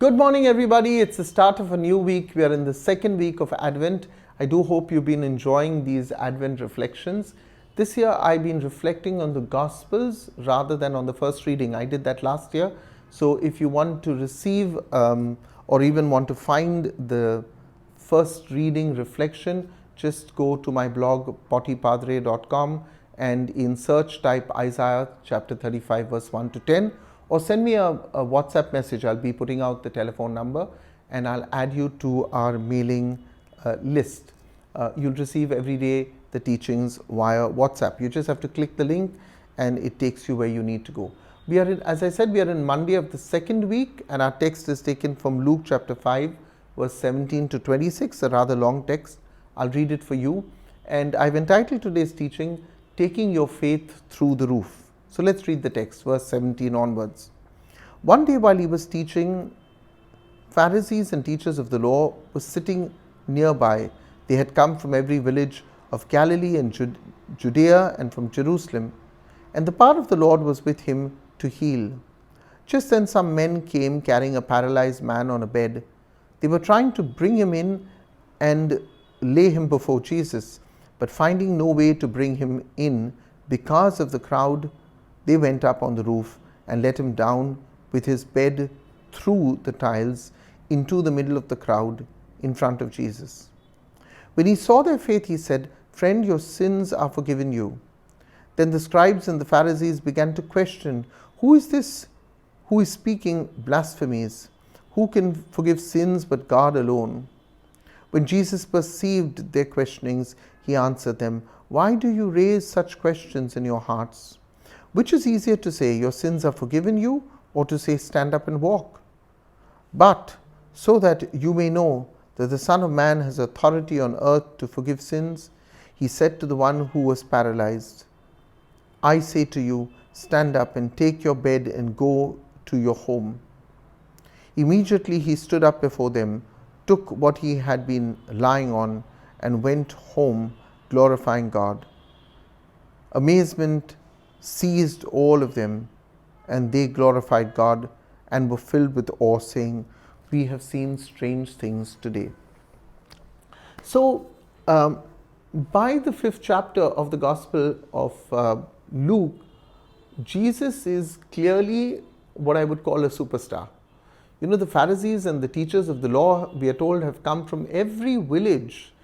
Good morning, everybody. It's the start of a new week. We are in the second week of Advent. I do hope you've been enjoying these Advent reflections. This year, I've been reflecting on the Gospels rather than on the first reading. I did that last year. So if you want to receive or even want to find the first reading reflection, just go to my blog, pottypadre.com, and in search type Isaiah chapter 35, verse 1 to 10. Or send me a WhatsApp message. I'll be putting out the telephone number and I'll add you to our mailing list. You'll receive every day the teachings via WhatsApp. You just have to click the link and it takes you where you need to go. We are in, as I said, we are in Monday of the second week, and our text is taken from Luke chapter 5, verse 17 to 26, a rather long text. I'll read it for you. And I've entitled today's teaching, Taking Your Faith Through the Roof. So let's read the text, verse 17 onwards. One day while he was teaching, Pharisees and teachers of the law were sitting nearby. They had come from every village of Galilee and Judea and from Jerusalem, and the power of the Lord was with him to heal. Just then some men came carrying a paralyzed man on a bed. They were trying to bring him in and lay him before Jesus, but finding no way to bring him in because of the crowd, they went up on the roof and let him down with his bed through the tiles into the middle of the crowd in front of Jesus. When he saw their faith, he said, "Friend, your sins are forgiven you." Then the scribes and the Pharisees began to question, "Who is this who is speaking blasphemies? Who can forgive sins but God alone?" When Jesus perceived their questionings, he answered them, "Why do you raise such questions in your hearts? Which is easier to say, 'Your sins are forgiven you,' or to say, 'Stand up and walk'? But so that you may know that the Son of Man has authority on earth to forgive sins," he said to the one who was paralyzed, "I say to you, stand up and take your bed and go to your home." Immediately he stood up before them, took what he had been lying on, and went home, glorifying God. Amazement seized all of them, and they glorified God and were filled with awe, saying, "We have seen strange things today." So, by the 5th chapter of the Gospel of Luke, Jesus is clearly what I would call a superstar. You know, the Pharisees and the teachers of the law, we are told, have come from every village,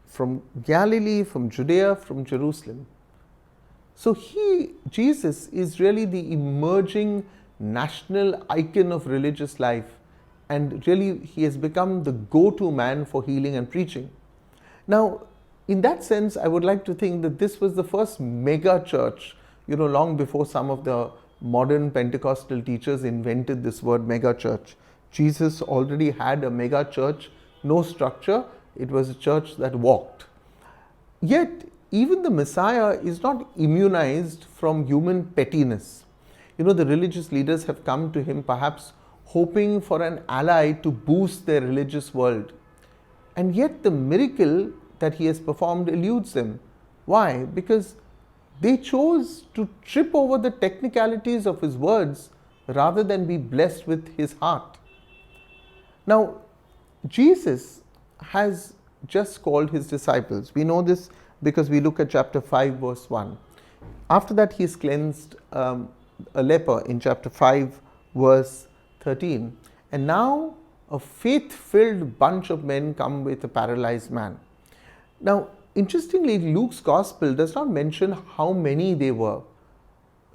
from Galilee, from Judea, from Jerusalem. So Jesus is really the emerging national icon of religious life, and really he has become the go-to man for healing and preaching. Now, in that sense, I would like to think that this was the first mega church, long before some of the modern Pentecostal teachers invented this word mega church. Jesus already had a mega church, no structure. It was a church that walked. Yet, even the Messiah is not immunized from human pettiness. The religious leaders have come to him perhaps hoping for an ally to boost their religious world. And yet the miracle that he has performed eludes them. Why? Because they chose to trip over the technicalities of his words rather than be blessed with his heart. Now, Jesus has just called his disciples. We know this because we look at chapter 5, verse 1. After that, he's cleansed a leper in chapter 5, verse 13. And now a faith-filled bunch of men come with a paralyzed man. Now, interestingly, Luke's gospel does not mention how many they were.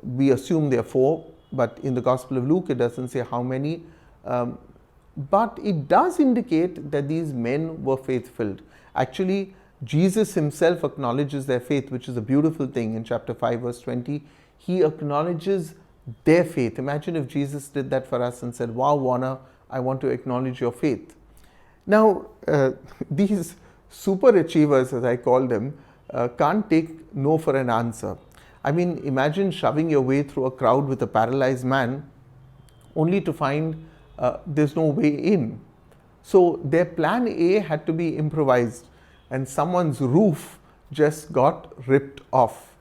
We assume there are 4, but in the Gospel of Luke, it doesn't say how many. But it does indicate that these men were faith-filled. Actually, Jesus himself acknowledges their faith, which is a beautiful thing. In chapter 5, verse 20, he acknowledges their faith. Imagine if Jesus did that for us and said, "Wow, Warner, I want to acknowledge your faith." Now, these super achievers, as I call them, can't take no for an answer. I mean, imagine shoving your way through a crowd with a paralyzed man only to find there's no way in. So their plan A had to be improvised, and someone's roof just got ripped off.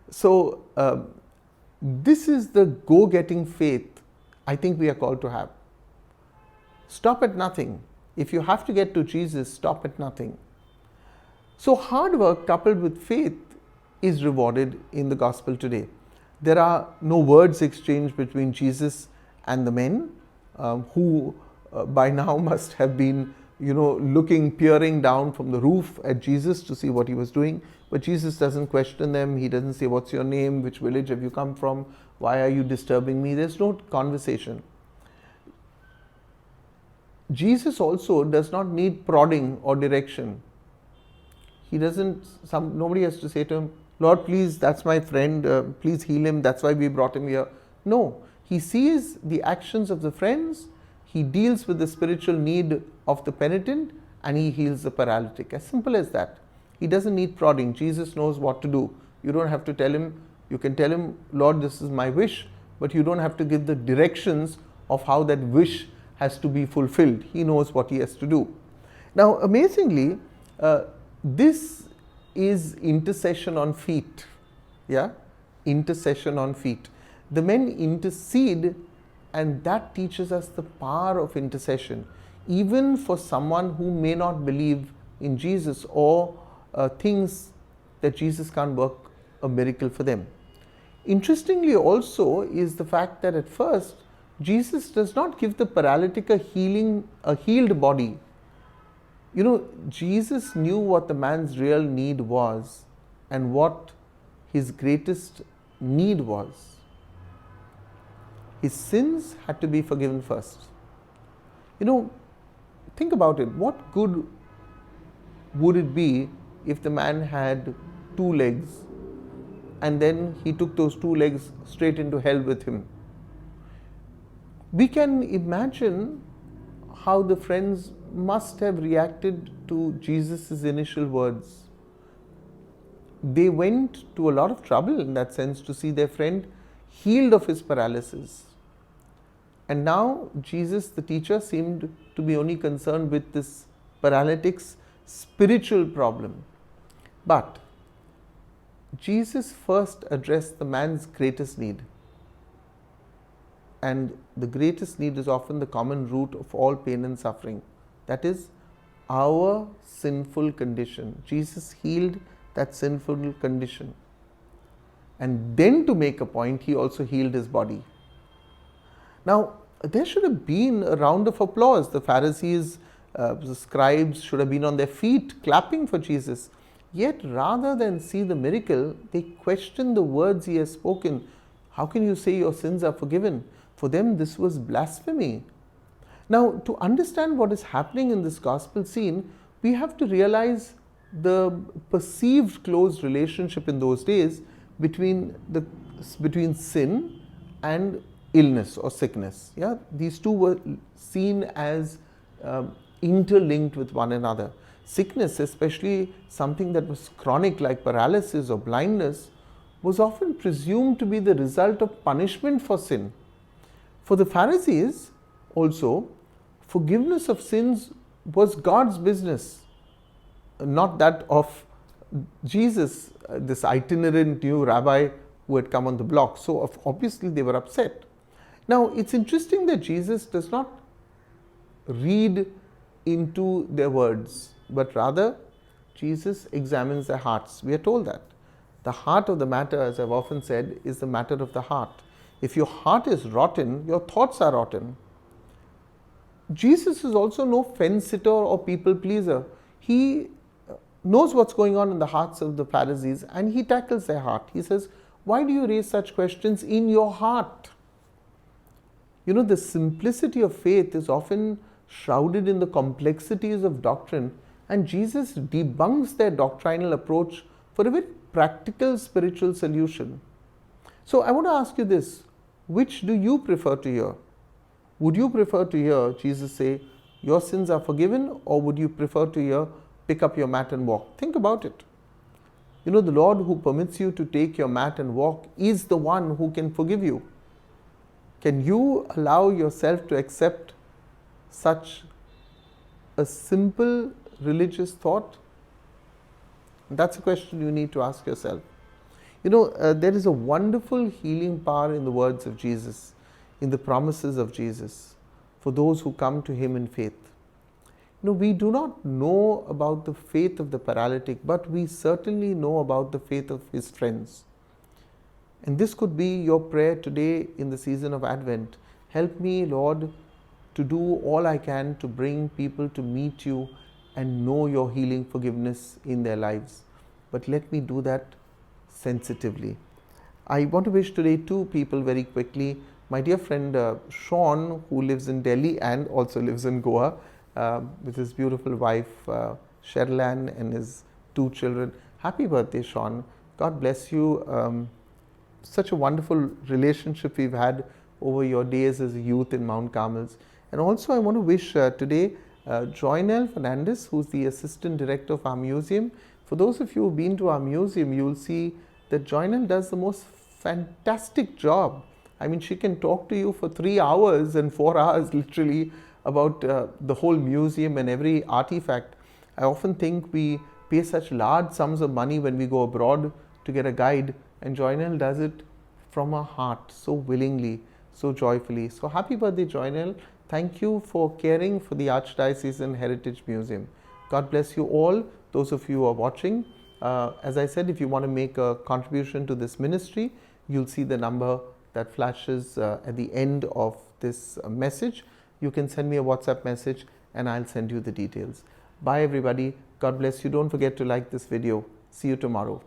So this is the go-getting faith I think we are called to have. Stop at nothing. If you have to get to Jesus, stop at nothing. So hard work coupled with faith is rewarded in the gospel today. There are no words exchanged between Jesus and the men who by now must have been, peering down from the roof at Jesus to see what he was doing. But Jesus doesn't question them. He doesn't say, "What's your name? Which village have you come from? Why are you disturbing me?" There's no conversation. Jesus also does not need prodding or direction. He doesn't, nobody has to say to him, "Lord, please, that's my friend, please heal him, that's why we brought him here." No, he sees the actions of the friends, he deals with the spiritual need of the penitent, and he heals the paralytic. As simple as that. He doesn't need prodding. Jesus knows what to do. You don't have to tell him. You can tell him, "Lord, this is my wish," but you don't have to give the directions of how that wish has to be fulfilled. He knows what he has to do. Now, amazingly, this is intercession on feet. Yeah, intercession on feet. The men intercede, and that teaches us the power of intercession, even for someone who may not believe in Jesus or thinks that Jesus can't work a miracle for them. Interestingly also is the fact that at first Jesus does not give the paralytic a healed body. Jesus knew what the man's real need was and what his greatest need was. His sins had to be forgiven first. Think about it. What good would it be if the man had 2 legs and then he took those 2 legs straight into hell with him? We can imagine how the friends must have reacted to Jesus' initial words. They went to a lot of trouble in that sense to see their friend healed of his paralysis. And now Jesus, the teacher, seemed to be only concerned with this paralytic's spiritual problem. But Jesus first addressed the man's greatest need. And the greatest need is often the common root of all pain and suffering. That is our sinful condition. Jesus healed that sinful condition. And then, to make a point, he also healed his body. Now, there should have been a round of applause. The Pharisees, the scribes should have been on their feet clapping for Jesus. Yet, rather than see the miracle, they question the words he has spoken. How can you say your sins are forgiven? For them, this was blasphemy. Now, to understand what is happening in this gospel scene, we have to realize the perceived close relationship in those days between sin and illness or sickness. Yeah, these two were seen as interlinked with one another. Sickness, especially something that was chronic like paralysis or blindness, was often presumed to be the result of punishment for sin. For the Pharisees also, forgiveness of sins was God's business, not that of Jesus, this itinerant new rabbi who had come on the block. So obviously they were upset. Now, it's interesting that Jesus does not read into their words, but rather Jesus examines their hearts. We are told that the heart of the matter, as I've often said, is the matter of the heart. If your heart is rotten, your thoughts are rotten. Jesus is also no fence sitter or people pleaser. He knows what's going on in the hearts of the Pharisees and he tackles their heart. He says, "Why do you raise such questions in your heart?" The simplicity of faith is often shrouded in the complexities of doctrine, and Jesus debunks their doctrinal approach for a very practical spiritual solution. So I want to ask you this: which do you prefer to hear? Would you prefer to hear Jesus say, "Your sins are forgiven," or would you prefer to hear, "Pick up your mat and walk"? Think about it. The Lord who permits you to take your mat and walk is the one who can forgive you. Can you allow yourself to accept such a simple religious thought? That's a question you need to ask yourself. There is a wonderful healing power in the words of Jesus, in the promises of Jesus. for those who come to Him in faith. We do not know about the faith of the paralytic, but we certainly know about the faith of his friends. And this could be your prayer today in the season of Advent. Help me, Lord, to do all I can to bring people to meet you and know your healing forgiveness in their lives. But let me do that sensitively. I want to wish today two people very quickly. My dear friend Sean, who lives in Delhi and also lives in Goa, with his beautiful wife Sherlan and his two children. Happy birthday, Sean. God bless you. Such a wonderful relationship we've had over your days as a youth in Mount Carmels. And also I want to wish today Joynel Fernandez, who's the assistant director of our museum. For those of you who've been to our museum, you'll see that Joynel does the most fantastic job. I mean, she can talk to you for 3 hours and 4 hours literally about the whole museum and every artifact. I often think we pay such large sums of money when we go abroad to get a guide, and Joynel does it from her heart, so willingly, so joyfully. So happy birthday, Joynel. Thank you for caring for the Archdiocesan Heritage Museum. God bless you all, those of you who are watching. As I said, if you want to make a contribution to this ministry, you'll see the number that flashes at the end of this message. You can send me a WhatsApp message and I'll send you the details. Bye everybody. God bless you. Don't forget to like this video. See you tomorrow.